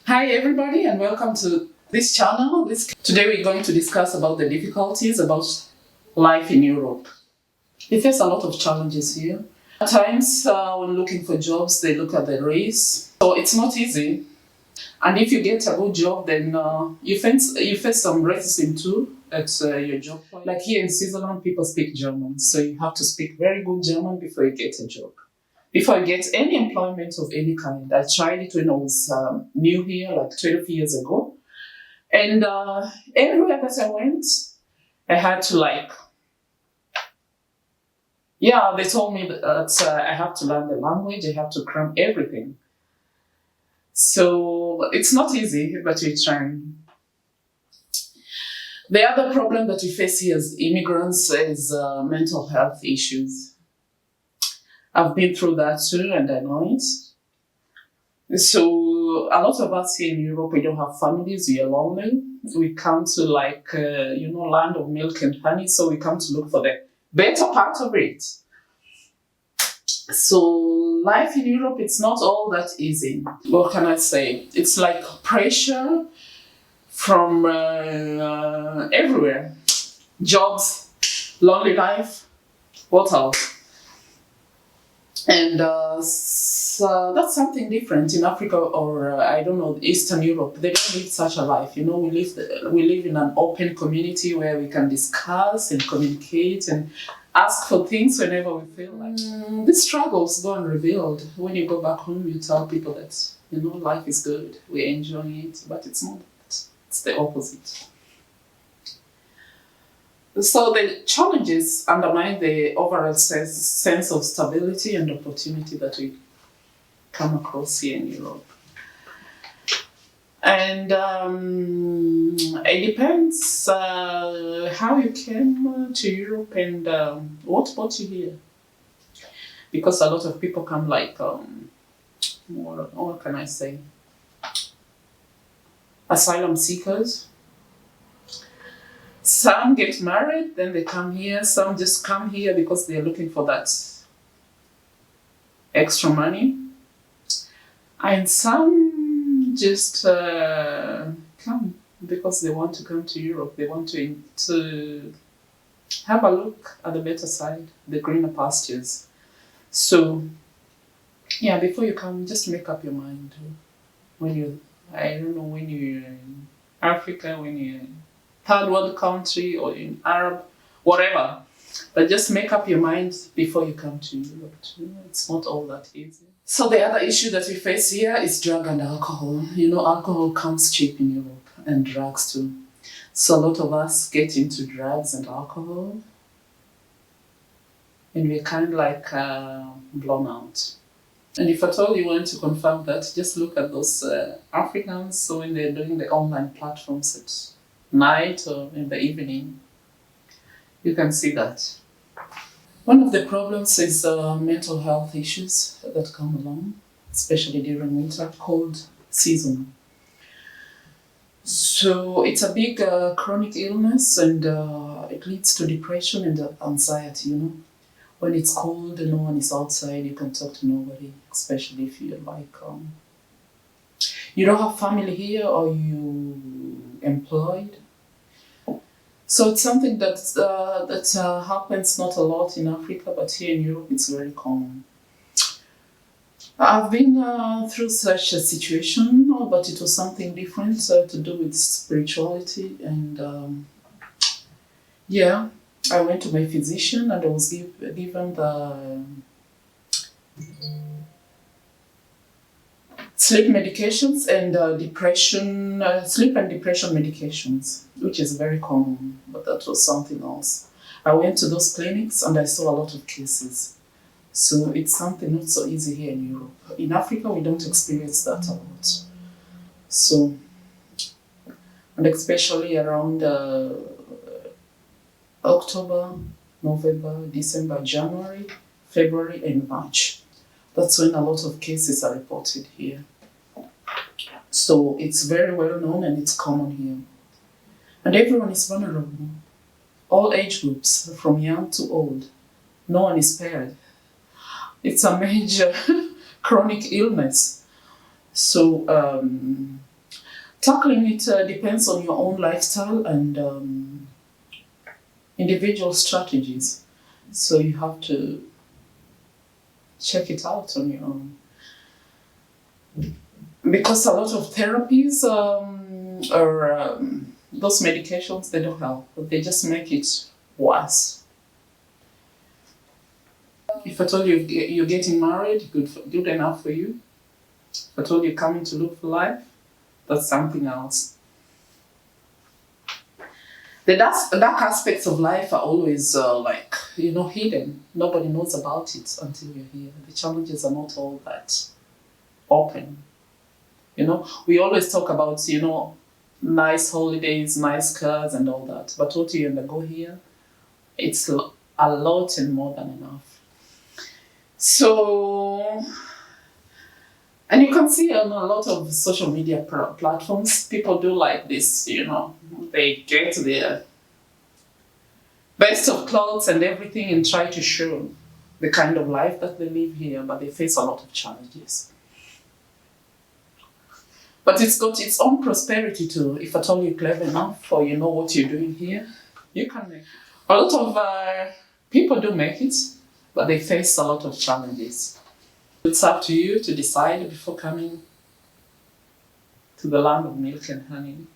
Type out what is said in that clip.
Hi everybody and welcome to this channel. Today we're going to discuss about the difficulties about life in Europe. We face a lot of challenges here. At times when looking for jobs, they look at the race. So it's not easy. And if you get a good job, then you face some racism too at your job. Like here in Switzerland, people speak German. So you have to speak very good German before you get a job. Before I get any employment of any kind. I tried it when I was new here, like 12 years ago. And everywhere that I went, I had to they told me that I have to learn the language, I have to cram everything. So it's not easy, but we're trying. The other problem that we face here as immigrants is mental health issues. I've been through that too, and I know it. So a lot of us here in Europe, we don't have families, we are lonely. We come to land of milk and honey, so we come to look for the better part of it. So life in Europe, it's not all that easy. What can I say? It's like pressure from everywhere. Jobs, lonely life, what else? And so that's something different in Africa or Eastern Europe. They don't live such a life. We live in an open community where we can discuss and communicate and ask for things whenever we feel like. These struggles go unrevealed. When you go back home, you tell people that life is good, we're enjoying it, but it's not. It's the opposite. So the challenges undermine the overall sense of stability and opportunity that we come across here in Europe. And it depends how you came to Europe and what brought you here. Because a lot of people come what can I say? Asylum seekers. Some get married, then they come here. Some just come here because they're looking for that extra money. And some just come because they want to come to Europe. They want to have a look at the better side, the greener pastures. So, before you come, just make up your mind. When you're in Africa, when you're in third world country or in Arab, whatever. But just make up your mind before you come to Europe. It's not all that easy. So the other issue that we face here is drug and alcohol. Alcohol comes cheap in Europe and drugs too. So a lot of us get into drugs and alcohol and we're kind of blown out. And if at all you want to confirm that, just look at those Africans. So when they're doing the online platforms at night or in the evening, you can see that. One of the problems is mental health issues that come along, especially during winter, cold season. So it's a big chronic illness and it leads to depression and anxiety, When it's cold and no one is outside, you can talk to nobody, especially if you're you don't have family here or you employed. So it's something that happens not a lot in Africa, but here in Europe it's very common. I've been through such a situation, but it was something different to do with spirituality. And I went to my physician and I was given the sleep medications and sleep and depression medications, which is very common, but that was something else. I went to those clinics and I saw a lot of cases. So it's something not so easy here in Europe. In Africa, we don't experience that a lot. So, and especially around October, November, December, January, February, and March. That's when a lot of cases are reported here. So it's very well known and it's common here. And everyone is vulnerable. All age groups, from young to old. No one is spared. It's a major chronic illness. So Tackling it depends on your own lifestyle and individual strategies. So you have to check it out on your own. Because a lot of therapies or those medications, they don't help. They just make it worse. If I told you you're getting married, good enough for you. If I told you coming to look for life, that's something else. The dark aspects of life are always hidden. Nobody knows about it until you're here. The challenges are not all that open. We always talk about, nice holidays, nice cars and all that. But what you undergo here, it's a lot and more than enough. So, and you can see on a lot of social media platforms, people do like this, they get their best of clothes and everything and try to show the kind of life that they live here, but they face a lot of challenges. But it's got its own prosperity too. If at all you're clever enough or you know what you're doing here, you can make it. A lot of people do make it, but they face a lot of challenges. It's up to you to decide before coming to the land of milk and honey.